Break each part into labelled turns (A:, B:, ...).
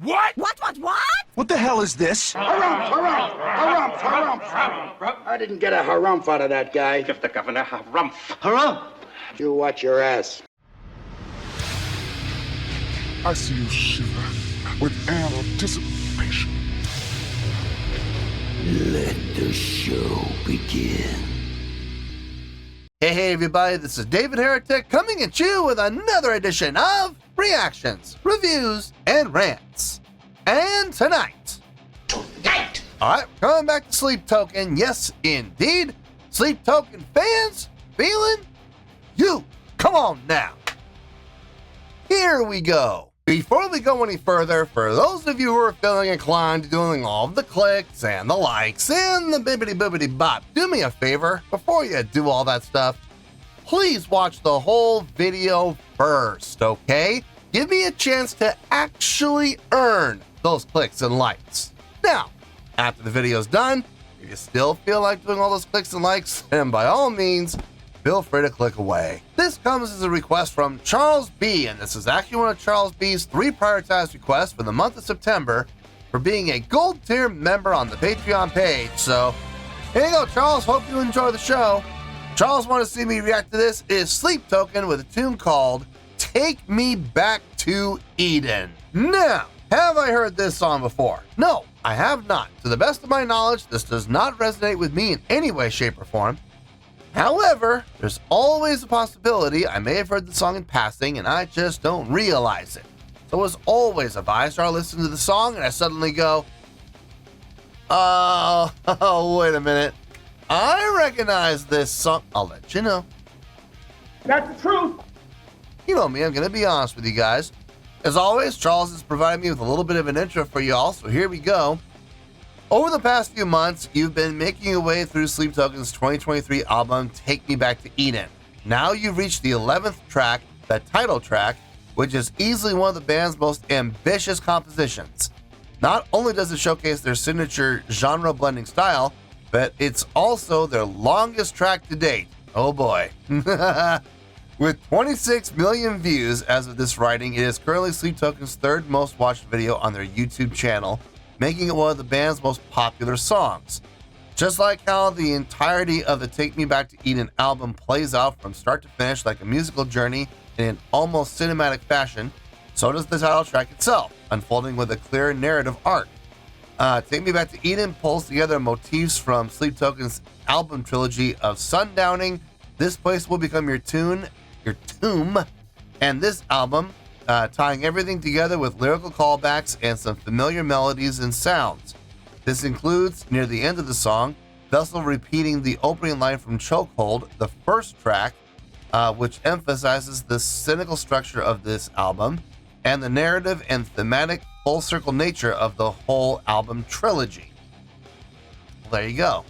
A: What?
B: What?
C: What the hell is this?
D: Harumph. I didn't get a harumph out of that guy.
A: Give the governor harumph.
D: Harumph. You watch your ass.
E: I see you shiver with anticipation.
F: Let the show begin.
G: Hey everybody, this is David Heretic coming at you with another edition of Reactions, Reviews, and Rants. And tonight, alright, coming back to Sleep Token, yes indeed, Sleep Token fans, feeling you. Come on now. Here we go. Before we go any further, for those of you who are feeling inclined to doing all of the clicks and the likes and the bibbity bop, do me a favor, before you do all that stuff, please watch the whole video first, okay? Give me a chance to actually earn those clicks and likes. Now, after the video's done, if you still feel like doing all those clicks and likes, then by all means, feel free to click away. This comes as a request from Charles B, and this is actually one of Charles B's 3 prioritized requests for the month of September for being a gold tier member on the Patreon page. So, here you go, Charles. Hope you enjoy the show. Charles wanted to see me react to this is Sleep Token with a tune called Take Me Back to Eden. Now, have I heard this song before? No, I have not. To the best of my knowledge, this does not resonate with me in any way, shape, or form. However, there's always a possibility I may have heard the song in passing and I just don't realize it. So as always, if I start listening to the song and I suddenly go, oh, wait a minute, I recognize this song, I'll let you know.
A: That's the truth.
G: You know me, I'm going to be honest with you guys. As always, Charles has provided me with a little bit of an intro for y'all, so here we go. Over the past few months, you've been making your way through Sleep Token's 2023 album, Take Me Back to Eden. Now you've reached the 11th track, the title track, which is easily one of the band's most ambitious compositions. Not only does it showcase their signature genre-blending style, but it's also their longest track to date. Oh boy. With 26 million views as of this writing, it is currently Sleep Token's 3rd most watched video on their YouTube channel, making it one of the band's most popular songs. Just like how the entirety of the Take Me Back to Eden album plays out from start to finish like a musical journey in an almost cinematic fashion, so does the title track itself, unfolding with a clear narrative arc. Take Me Back to Eden pulls together motifs from Sleep Token's album trilogy of Sundowning, This Place Will Become Your Tomb, and this album, tying everything together with lyrical callbacks and some familiar melodies and sounds. This includes, near the end of the song, Vessel repeating the opening line from Chokehold, the first track, which emphasizes the cynical structure of this album, and the narrative and thematic full-circle nature of the whole album trilogy. Well, there you go.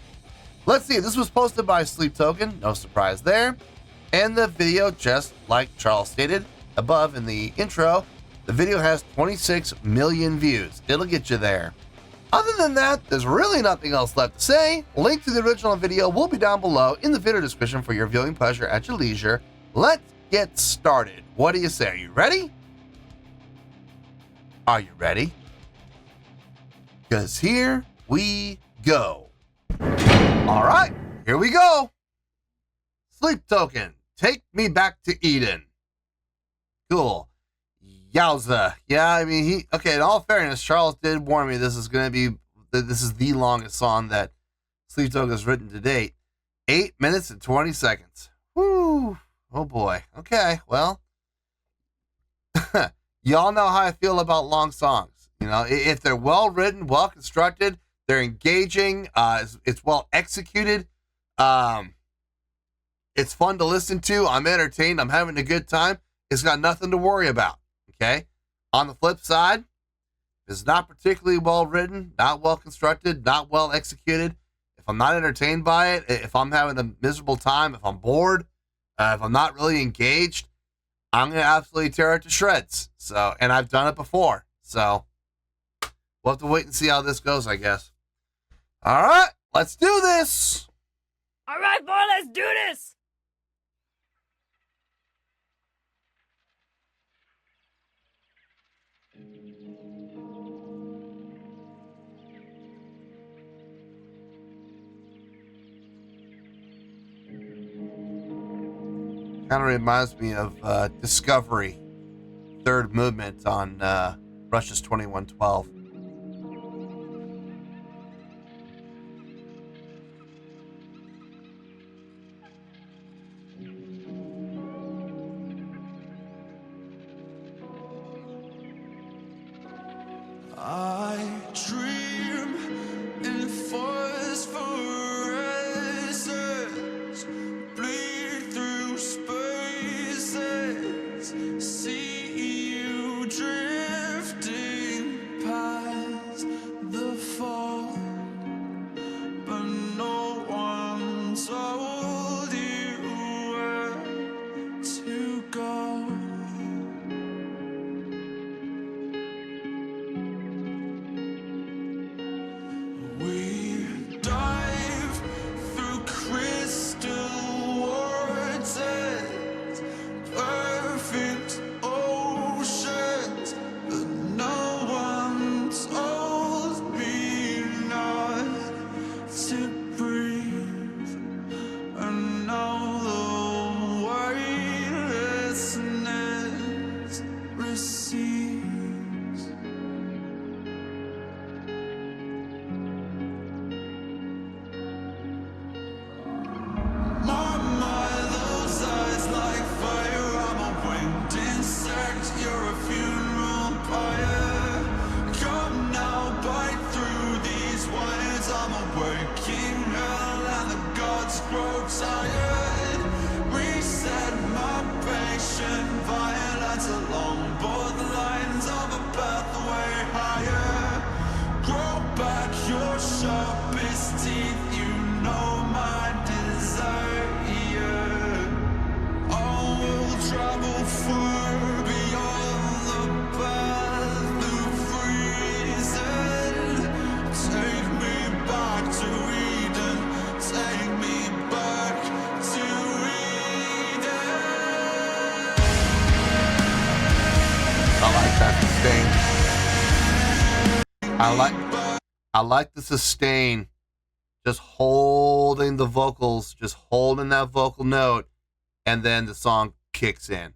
G: Let's see, this was posted by Sleep Token, no surprise there, and the video, just like Charles stated above in the intro, the video has 26 million views. It'll get you there. Other than that, there's really nothing else left to say. Link to the original video will be down below in the video description for your viewing pleasure at your leisure. Let's get started. What do you say? Are you ready? Are you ready? Because here we go. All right, here we go. Sleep Token, Take Me Back to Eden. Cool. Yowza. Yeah, I mean, okay, in all fairness, Charles did warn me this is the longest song that Sleep Token has written to date. 8 minutes and 20 seconds. Woo. Oh boy. Okay, well, y'all know how I feel about long songs. You know, if they're well written, well constructed, they're engaging, it's well executed, it's fun to listen to, I'm entertained, I'm having a good time, it's got nothing to worry about. Okay. On the flip side, it's not particularly well written, not well constructed, not well executed. If I'm not entertained by it, if I'm having a miserable time, if I'm bored, if I'm not really engaged, I'm going to absolutely tear it to shreds. So, and I've done it before. So we'll have to wait and see how this goes, I guess. All right, let's do this.
B: All right, boy, let's do this.
G: Kind of reminds me of Discovery, third movement on Rush's 2112.
C: I dream in phosphorescence, bleed through spaces, see you drifting past the fall, but no one told you where to go. We dive through crystal waters, perfect oceans, but no one told me not to breathe. And now the weightlessness recedes. Mama, those eyes like fire. I'm a winged insect, you're a funeral pyre. Come now, bite through these wires. I'm a waking hell and the gods grow tired. Reset my patient violence along both lines of a pathway higher. Grow back your sharpest teeth, you know my desire. I will travel far beyond the path of reason. Take me back to Eden. Take me back to Eden.
G: I like that sustain. I like the sustain. Just holding the vocals, just holding that vocal note, and then the song kicks in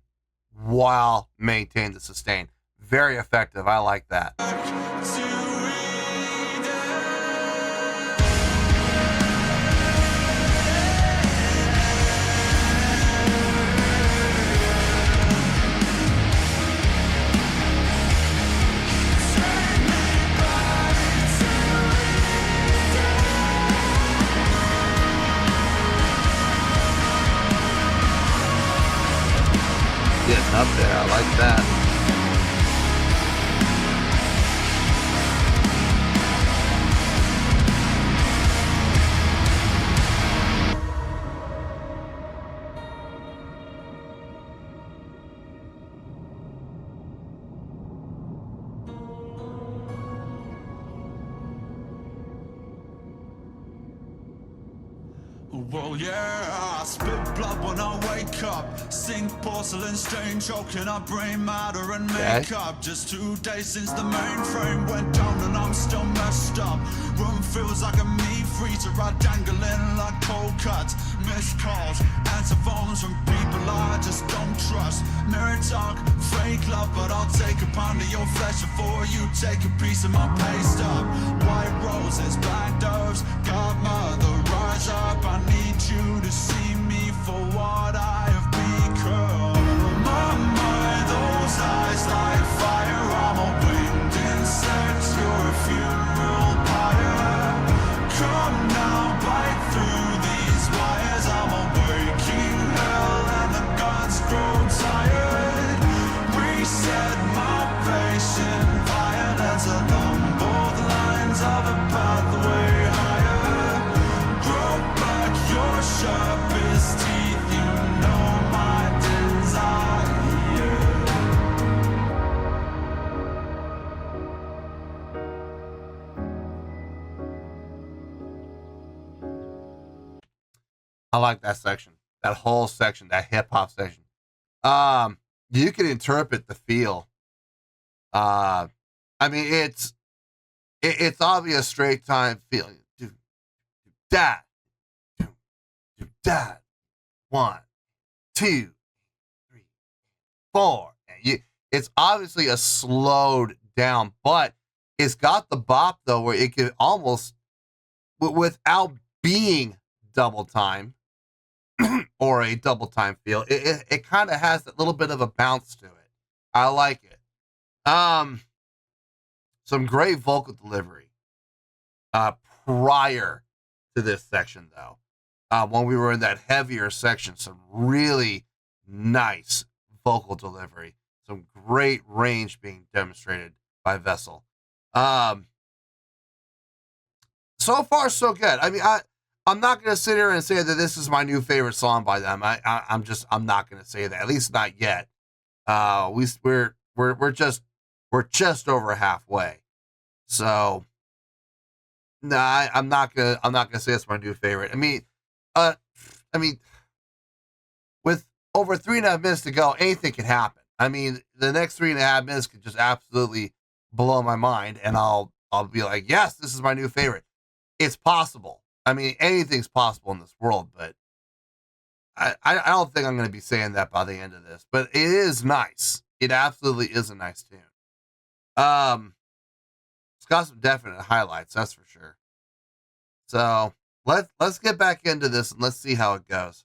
G: while maintaining the sustain. Very effective. I like that. Getting up there. I like that.
C: Well, yeah, I spit blood when I wake up. Sink porcelain stain, choking up brain matter and makeup. Just 2 days since the mainframe went down and I'm still messed up. Room feels like a meat freezer, I dangling like cold cuts. Missed calls, answer phones from people I just don't trust. Mirror talk, fake love, but I'll take a pound of your flesh before you take a piece of my pay stub. White roses, black doves, godmother, rise up. I need you to see me for what I have become. My mind, those eyes like fire. I'm a winged insect, you're a funeral pyre. Come now, bite through these wires. I'm a waking hell and the gods grow tired. Reset my patient violence along both lines of a pathway higher. Grow back your sharpest teeth, you know my desire.
G: I like that section. That whole section, that hip hop section. You can interpret the feel. I mean, it's obvious straight time feeling. Do that. Do that. 1, 2, 4. It's obviously a slowed down, but it's got the bop though, where it can almost, without being double time or a double time feel, it kind of has that little bit of a bounce to it. I like it. Some great vocal delivery prior to this section though. When we were in that heavier section, some really nice vocal delivery, some great range being demonstrated by Vessel. So far, so good. I mean, I'm not going to sit here and say that this is my new favorite song by them. I'm not going to say that, at least not yet. We're just over halfway. So, nah, I'm not gonna say it's my new favorite. I mean, with over 3.5 minutes to go, anything can happen. I mean, the next 3.5 minutes could just absolutely blow my mind, and I'll be like, yes, this is my new favorite. It's possible. I mean, anything's possible in this world, but I don't think I'm going to be saying that by the end of this. But it is nice. It absolutely is a nice tune. It's got some definite highlights, that's for sure. So let's get back into this and let's see how it goes.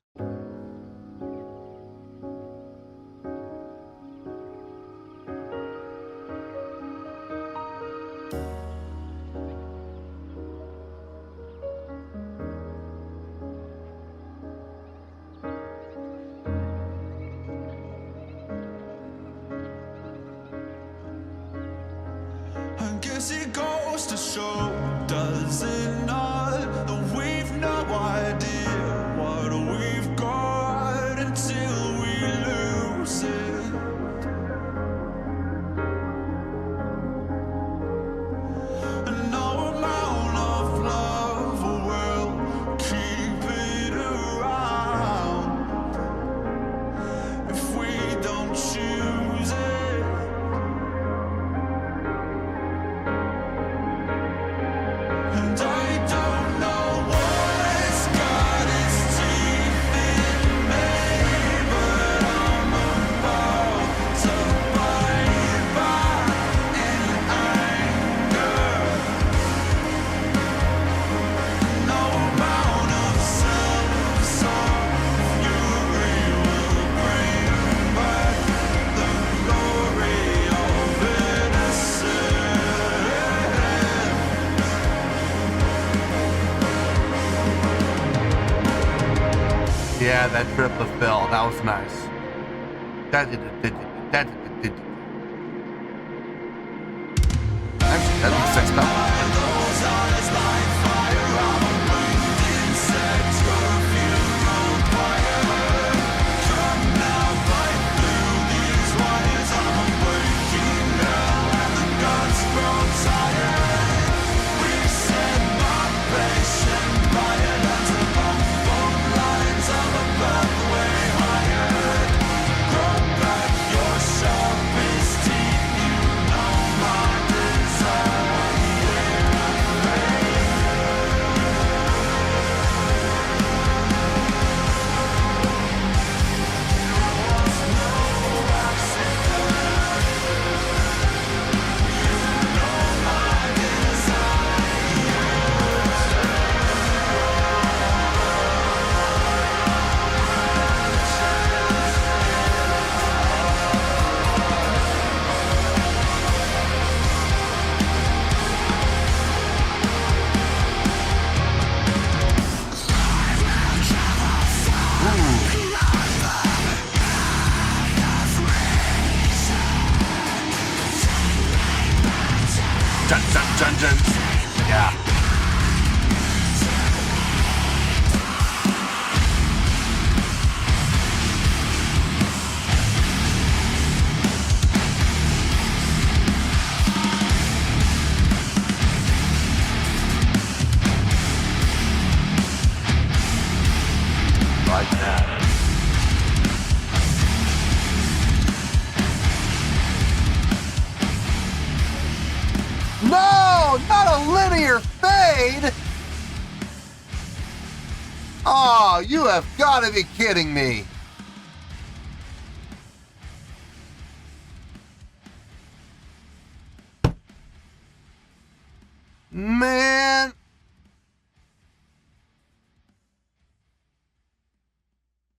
C: I guess it goes to show, does it not, that we've no idea what we've got until we lose it. And no amount of love will keep it around if we don't choose it. And I don't know what's got its teeth in me, but I'm about to bite back in anger. No amount of self-fury will bring back the glory of innocence.
G: Yeah, that trip of Phil, that was nice. Actually, that was 6 numbers.
C: Those eyes like fire, I'm a winged insect, perfume fire. Come now, bite through these wires. I'm a waking now, and the gods grow tired. We set my patient violence along phone lines of a pathway higher. Grow back your sharpest teeth, you know my desire.
G: Dungeons. Yeah. Like that. No, not a linear fade. Oh, you have got to be kidding me. Man.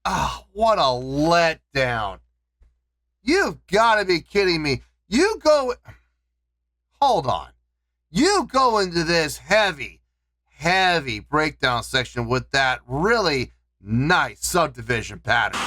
G: Oh, what a letdown. You've got to be kidding me. Hold on. You go into this heavy breakdown section with that really nice subdivision pattern.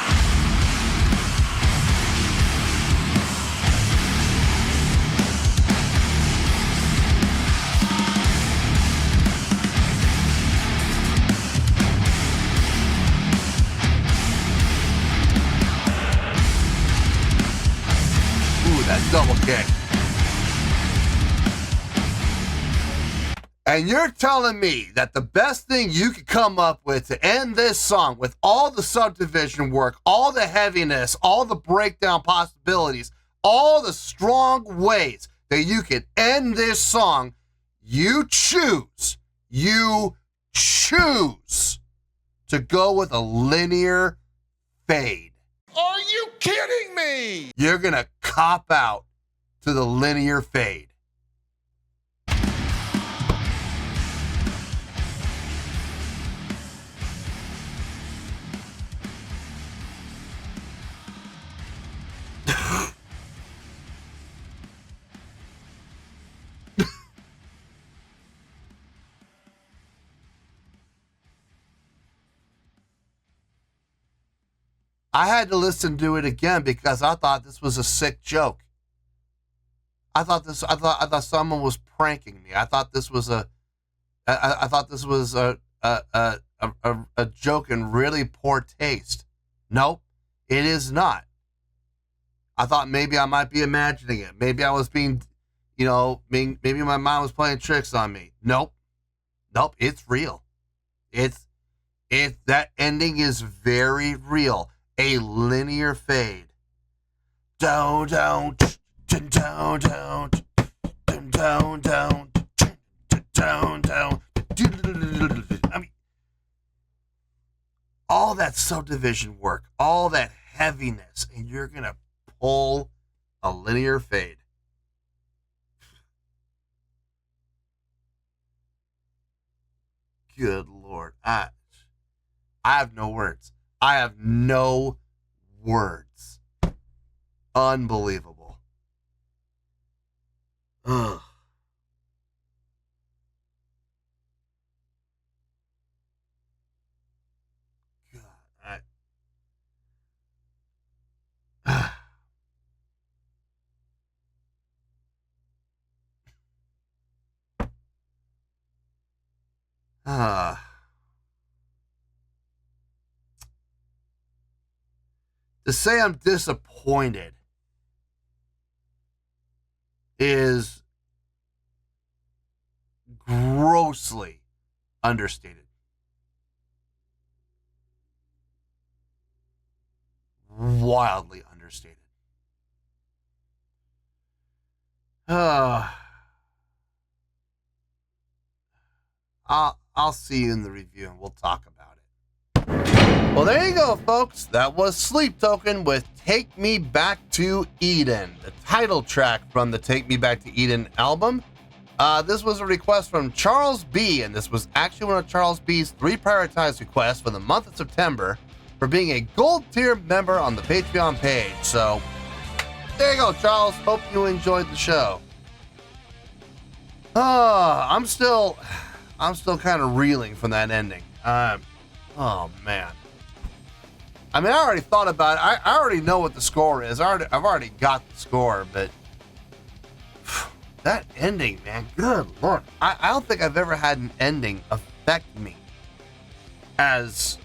G: Ooh, that double kick. And you're telling me that the best thing you could come up with to end this song with all the subdivision work, all the heaviness, all the breakdown possibilities, all the strong ways that you could end this song, you choose to go with a linear fade.
E: Are you kidding me?
G: You're going to cop out to the linear fade. I had to listen to it again because I thought this was a sick joke. I thought someone was pranking me. I thought this was a joke in really poor taste. Nope, it is not. I thought maybe I might be imagining it. Maybe I was being, maybe my mind was playing tricks on me. Nope, it's real. That ending is very real. A linear fade. Down. I mean, all that subdivision work, all that heaviness, and you're gonna pull a linear fade. Good Lord, I have no words. I have no words. Unbelievable. Ugh. God. To say I'm disappointed is grossly understated. Wildly understated. I'll see you in the review and we'll talk about it. Well, there you go, folks. That was Sleep Token with Take Me Back to Eden, the title track from the Take Me Back to Eden album. This was a request from Charles B, and this was actually one of Charles B's 3 prioritized requests for the month of September for being a gold tier member on the Patreon page. So there you go, Charles. Hope you enjoyed the show. I'm still kind of reeling from that ending. Oh man. I mean, I already thought about it. I already know what the score is. I've already got the score, but that ending, man, good Lord. I don't think I've ever had an ending affect me as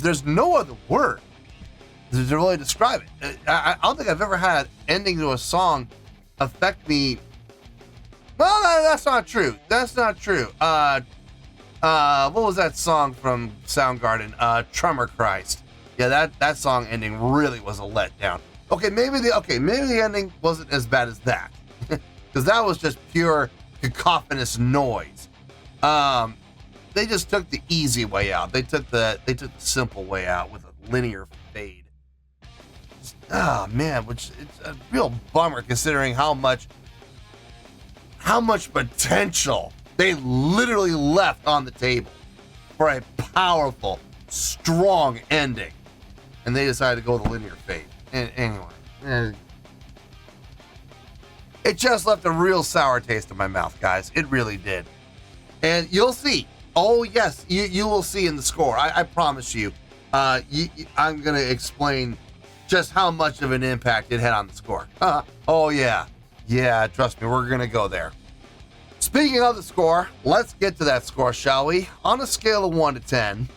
G: there's no other word to really describe it. I don't think I've ever had an ending to a song affect me. Well, no, that's not true. That's not true. What was that song from Soundgarden? Tremor Christ. Yeah, that song ending really was a letdown. Okay, maybe the ending wasn't as bad as that, because that was just pure cacophonous noise. They just took the easy way out. They took the simple way out with a linear fade. Oh man, which it's a real bummer considering how much how much potential they literally left on the table for a powerful, strong ending. And they decided to go the linear fate. And anyway, it just left a real sour taste in my mouth, guys. It really did. And you'll see. Oh, yes, you will see in the score. I promise you. I'm going to explain just how much of an impact it had on the score. Oh, yeah. Yeah, trust me, we're going to go there. Speaking of the score, let's get to that score, shall we? On a scale of 1 to 10,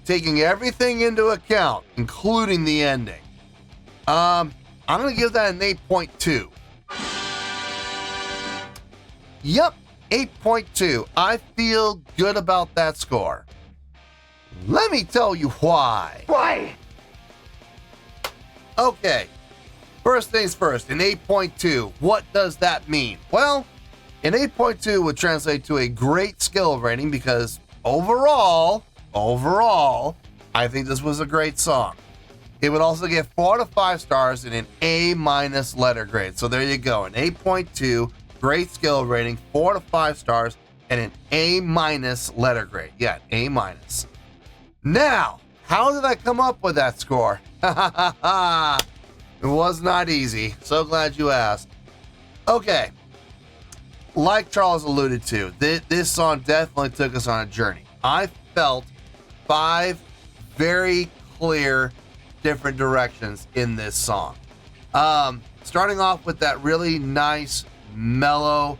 G: taking everything into account, including the ending, I'm going to give that an 8.2. Yep, 8.2. I feel good about that score. Let me tell you why.
D: Why?
G: Okay, first things first, an 8.2. What does that mean? Well, an 8.2 would translate to a great skill rating because overall, I think this was a great song. It would also get 4 to 5 stars and an A- letter grade. So there you go, an 8.2, great skill rating, 4 to 5 stars, and an A- letter grade. Yeah, A-. Now, how did I come up with that score? It was not easy. So glad you asked. Okay, like Charles alluded to, this song definitely took us on a journey. I felt 5 very clear different directions in this song. Starting off with that really nice, mellow,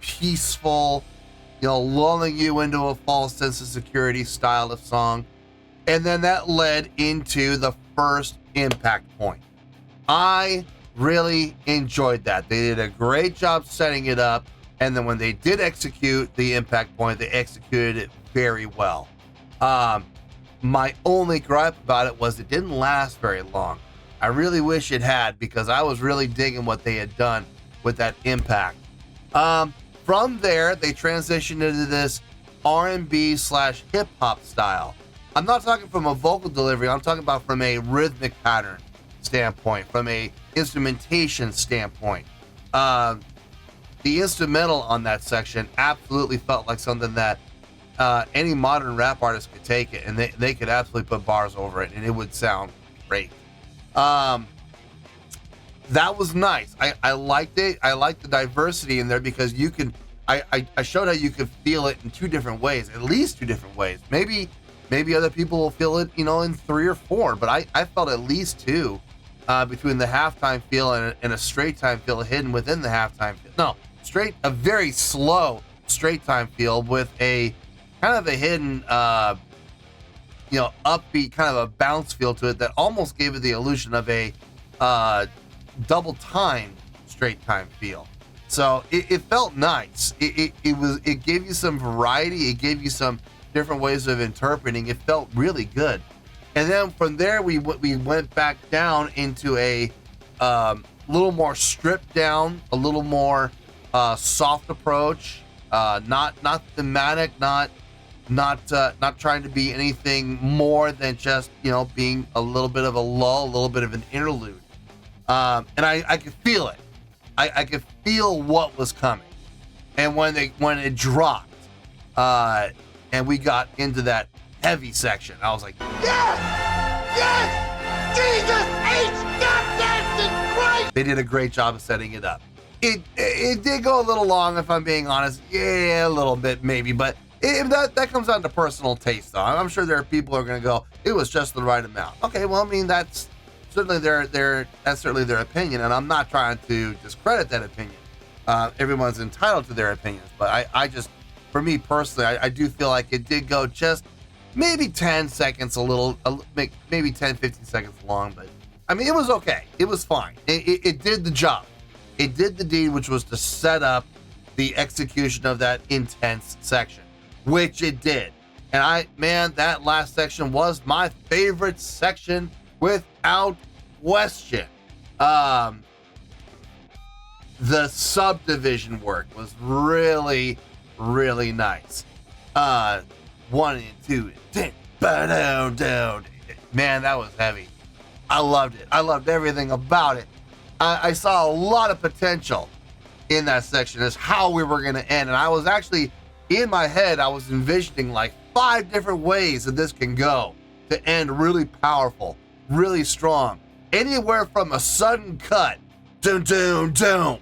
G: peaceful, lulling you into a false sense of security style of song. And then that led into the first impact point. I really enjoyed that. They did a great job setting it up. And then when they did execute the impact point, they executed it very well. My only gripe about it was it didn't last very long. I really wish it had because I was really digging what they had done with that impact. From there, they transitioned into this R&B / hip hop style. I'm not talking from a vocal delivery. I'm talking about from a rhythmic pattern standpoint, from a instrumentation standpoint. The instrumental on that section absolutely felt like something that any modern rap artist could take it and they could absolutely put bars over it and it would sound great. That was nice. I liked it. I liked the diversity in there because you can. I showed how you could feel it in 2 different ways, at least 2 different ways. Maybe other people will feel it, in 3 or 4, but I felt at least 2 between the halftime feel and a straight time feel hidden within the halftime feel. No, a very slow straight time feel with a kind of a hidden, upbeat kind of a bounce feel to it that almost gave it the illusion of a double time straight time feel. So it felt nice. It gave you some variety. It gave you some different ways of interpreting. It felt really good. And then from there we went back down into a little more stripped down, a little more soft approach, not thematic, not trying to be anything more than just being a little bit of a lull, a little bit of an interlude. And I could feel it. I could feel what was coming. And when it dropped, and we got into that heavy section, I was like,
D: Yes! Yes! Jesus H. Goddamn Christ!
G: they did a great job of setting it up. It did go a little long, if I'm being honest. Yeah, a little bit maybe, but that comes down to personal taste, though. I'm sure there are people who are going to go, it was just the right amount. Okay, well, I mean, that's certainly their opinion, and I'm not trying to discredit that opinion. Everyone's entitled to their opinions, but I just, for me personally, I do feel like it did go just maybe 10 seconds maybe 10, 15 seconds long, but I mean, it was okay. It was fine. It did the job. It did the deed, which was to set up the execution of that intense section, which it did. And that last section was my favorite section without question. The subdivision work was really, really nice. 1 and 2 and 10. Down. Man, that was heavy. I loved it. I loved everything about it. I saw a lot of potential in that section is how we were going to end. And I was actually, in my head, I was envisioning like 5 different ways that this can go to end really powerful, really strong. Anywhere from a sudden cut, doom, doom, doom,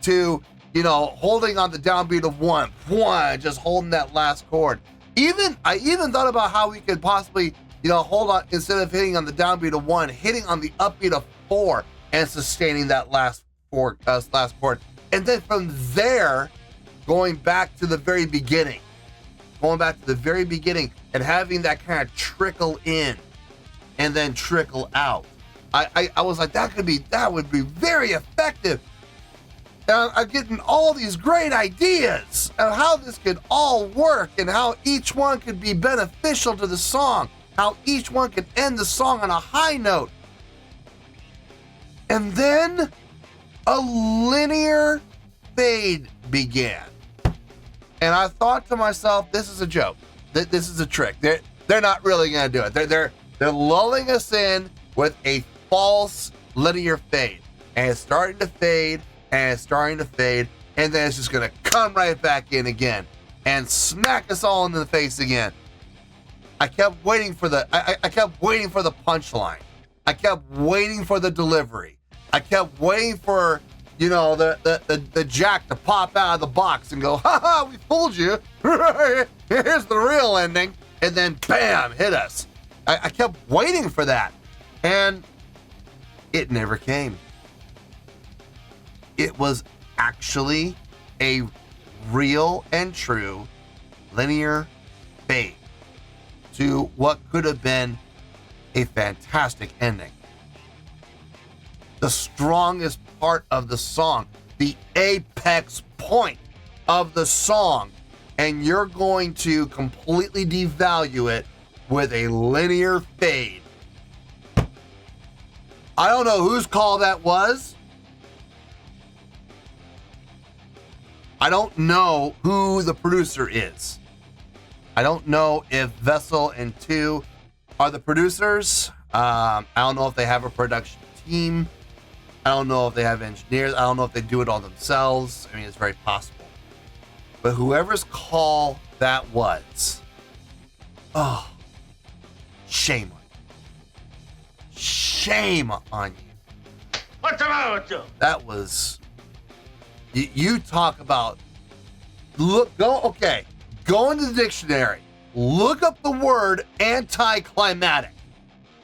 G: to, you know, holding on the downbeat of 1, just holding that last chord. I even thought about how we could possibly, you know, hold on, instead of hitting on the downbeat of 1, hitting on the upbeat of 4 and sustaining that last chord. And then from there, going back to the very beginning and having that kind of trickle in and then trickle out. I was like, that would be very effective. And I'm getting all these great ideas of how this could all work and how each one could be beneficial to the song, how each one could end the song on a high note. And then a linear fade began. And I thought to myself, this is a joke. This is a trick. They're not really going to do it. They're lulling us in with a false linear fade. And it's starting to fade. And it's starting to fade, and then it's just gonna come right back in again and smack us all in the face again. I kept waiting for the punchline. I kept waiting for the delivery. I kept waiting for, you know, the jack to pop out of the box and go, ha ha, we fooled you. Here's the real ending. And then bam, hit us. I kept waiting for that, and it never came. It was actually a real and true linear fade to what could have been a fantastic ending. The strongest part of the song, the apex point of the song, and you're going to completely devalue it with a linear fade. I don't know whose call that was. I don't know who the producer is. I don't know if Vessel and 2 are the producers. I don't know if they have a production team. I don't know if they have engineers. I don't know if they do it all themselves. I mean, it's very possible. But whoever's call that was, oh, shame on you. Shame on you.
A: What's the matter with you?
G: That was... You talk about, go into the dictionary, look up the word anticlimactic,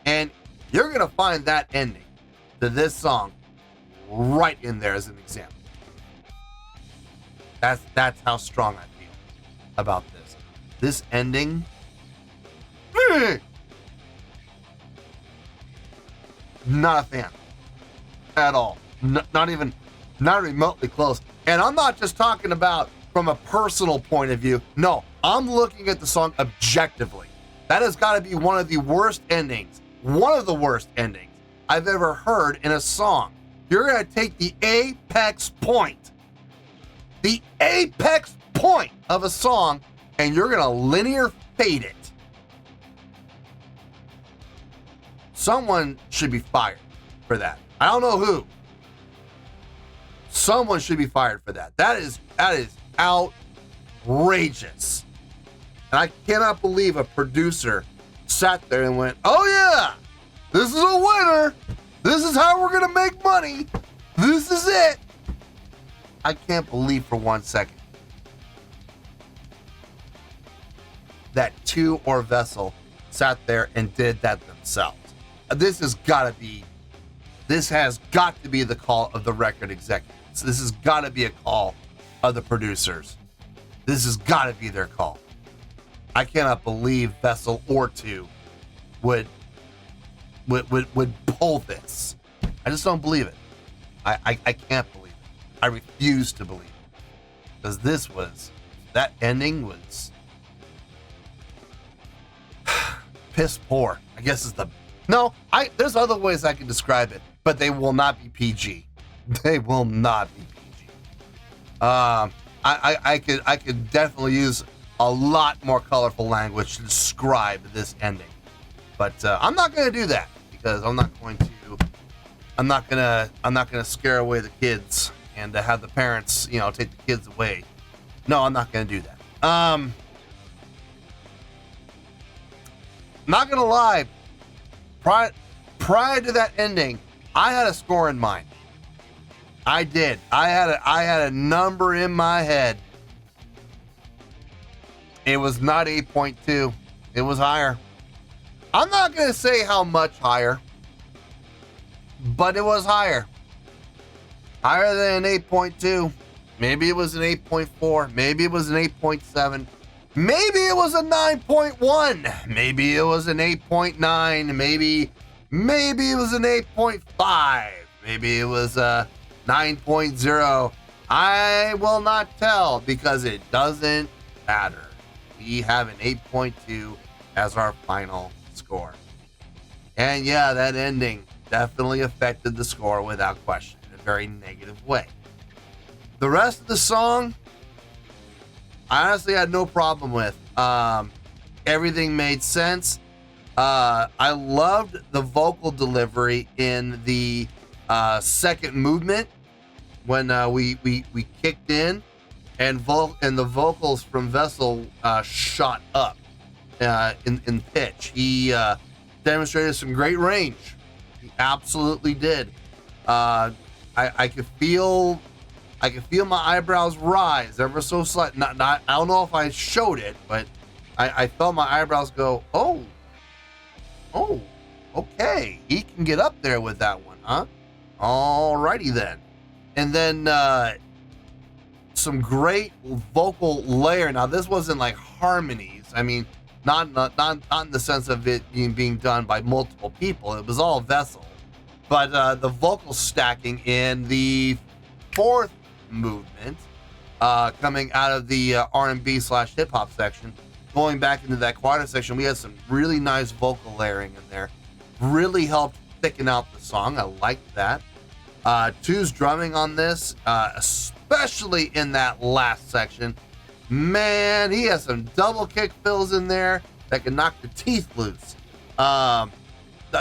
G: and you're going to find that ending to this song right in there as an example. That's how strong I feel about this. This ending, not a fan at all. Not remotely close. And I'm not just talking about from a personal point of view. No, I'm looking at the song objectively. That has got to be one of the worst endings I've ever heard in a song. You're going to take the apex point of a song, and you're going to linear fade it. Someone should be fired for that. I don't know who. Someone should be fired for that. That is outrageous. And I cannot believe a producer sat there and went, oh yeah, this is a winner. This is how we're going to make money. This is it. I can't believe for 1 second that 2 or Vessel sat there and did that themselves. This has got to be the call of the record executives. This has got to be a call of the producers. This has got to be their call. I cannot believe Vessel or 2 would pull this. I just don't believe it. I can't believe it. I refuse to believe it. Because that ending was piss poor. I guess is there's other ways I can describe it, but they will not be PG. They will not be PG. I could definitely use a lot more colorful language to describe this ending, but I'm not going to do that because I'm not going to scare away the kids and to have the parents, take the kids away. No, I'm not going to do that. Not going to lie. Prior to that ending, I had a score in mind. I did. I had a number in my head. It was not 8.2. It was higher. I'm not going to say how much higher, but it was higher. Higher than an 8.2. Maybe it was an 8.4. Maybe it was an 8.7. Maybe it was a 9.1. Maybe it was an 8.9. Maybe it was an 8.5. Maybe it was a 9.0. I will not tell because it doesn't matter. We have an 8.2 as our final score. And yeah, that ending definitely affected the score without question in a very negative way. The rest of the song, I honestly had no problem with. Everything made sense. I loved the vocal delivery in the second movement when we kicked in, and the vocals from Vessel shot up in pitch. He demonstrated some great range. He absolutely did. I could feel my eyebrows rise ever so slightly. Not I don't know if I showed it, but I felt my eyebrows go, oh, okay. He can get up there with that one, huh? Alrighty then. And then some great vocal layer. Now this wasn't like harmonies. I mean, not in the sense of it being done by multiple people. It was all Vessel. But the vocal stacking in the fourth movement, coming out of the R&B / hip hop section, going back into that quieter section, we had some really nice vocal layering in there. Really helped thicken out the song. I liked that. Two's drumming on this, especially in that last section. Man, he has some double kick fills in there that can knock the teeth loose.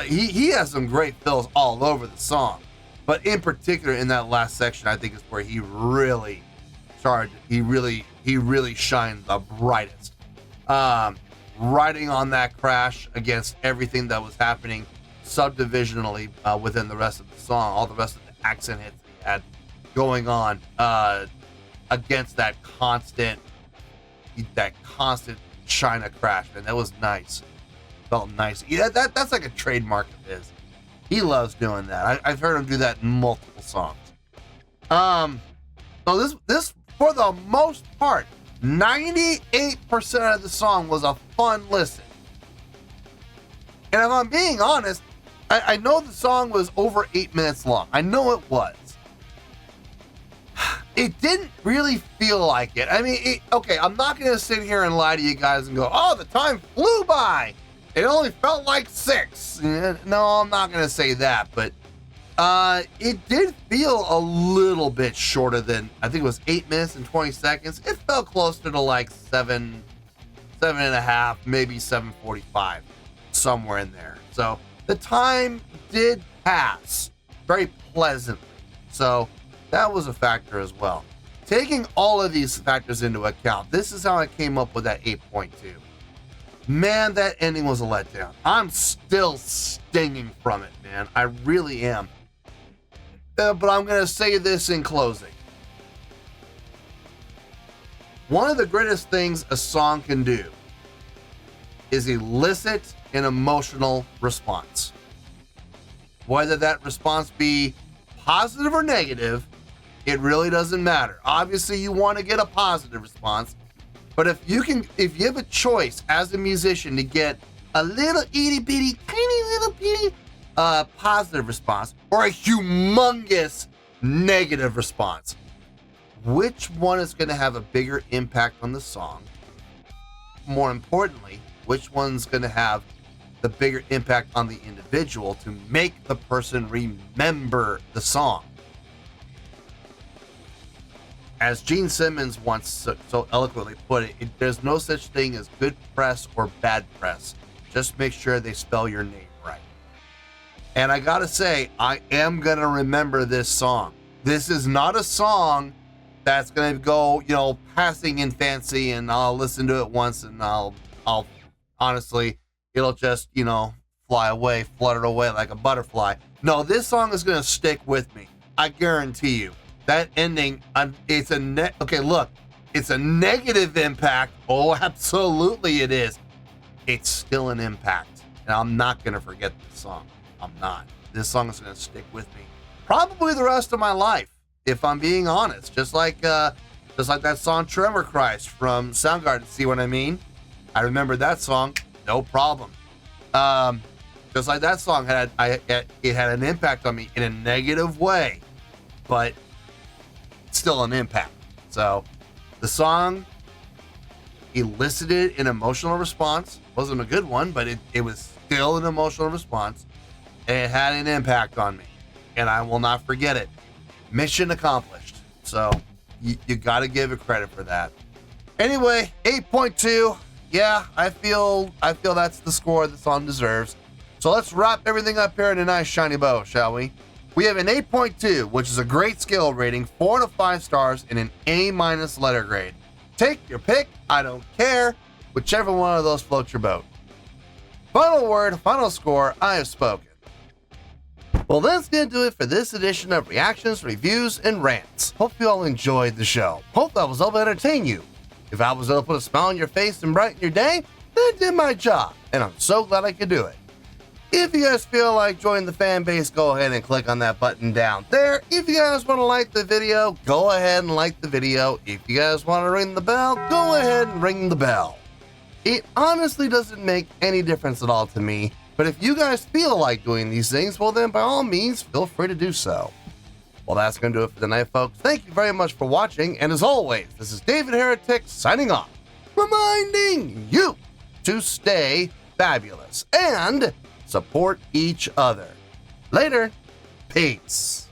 G: He has some great fills all over the song, but in particular in that last section, I think is where he really charged. He really shined the brightest. Riding on that crash against everything that was happening subdivisionally within the rest of the song, all the rest of the accent hits that he had going on against that constant China crash, and that was nice. Felt nice. Yeah, that's like a trademark of his. He loves doing that. I've heard him do that in multiple songs. So this for the most part, 98% of the song was a fun listen. And if I'm being honest, I know the song was over 8 minutes long. I know it was. It didn't really feel like it. I mean, okay, I'm not going to sit here and lie to you guys and go, oh, the time flew by. It only felt like 6. No, I'm not going to say that, but it did feel a little bit shorter than, I think it was 8 minutes and 20 seconds. It felt closer to like 7.5, maybe 7:45, somewhere in there. So the time did pass very pleasantly. So that was a factor as well. Taking all of these factors into account, this is how I came up with that 8.2. Man, that ending was a letdown. I'm still stinging from it, man. I really am. But I'm going to say this in closing. One of the greatest things a song can do is elicit an emotional response. Whether that response be positive or negative, it really doesn't matter. Obviously, you want to get a positive response, but if you have a choice as a musician to get a little itty bitty, tiny little bitty positive response or a humongous negative response, which one is going to have a bigger impact on the song? More importantly, which one's going to have the bigger impact on the individual to make the person remember the song? As Gene Simmons once so eloquently put it, there's no such thing as good press or bad press. Just make sure they spell your name right. And I gotta say, I am gonna remember this song. This is not a song that's gonna go, you know, passing in fancy, and I'll listen to it once, and I'll honestly, it'll just, you know, fly away, flutter away like a butterfly. No, this song is gonna stick with me. I guarantee you. That ending, it's a okay, look, it's a negative impact. Oh, absolutely it is. It's still an impact, and I'm not gonna forget this song. I'm not. This song is gonna stick with me probably the rest of my life, if I'm being honest. Just like that song Tremor Christ from Soundgarden. See what I mean? I remember that song, no problem. Just like that song it had an impact on me in a negative way, but still an impact. So the song elicited an emotional response. Wasn't a good one, but it was still an emotional response. And it had an impact on me, and I will not forget it. Mission accomplished. So you got to give it credit for that. Anyway, 8.2. Yeah, I feel that's the score the song deserves. So let's wrap everything up here in a nice shiny bow, shall we? We have an 8.2, which is a great scale rating, 4 to 5 stars, and an A- letter grade. Take your pick, I don't care, whichever one of those floats your boat. Final word, final score, I have spoken. Well, that's gonna do it for this edition of Reactions, Reviews, and Rants. Hope you all enjoyed the show. Hope I was able to entertain you. If I was able to put a smile on your face and brighten your day, then I did my job, and I'm so glad I could do it. If you guys feel like joining the fan base, go ahead and click on that button down there. If you guys want to like the video, go ahead and like the video. If you guys want to ring the bell, go ahead and ring the bell. It honestly doesn't make any difference at all to me, but if you guys feel like doing these things, well then by all means, feel free to do so. Well, that's going to do it for tonight, folks. Thank you very much for watching, and as always, this is David Heretic signing off, reminding you to stay fabulous and support each other. Later. Peace.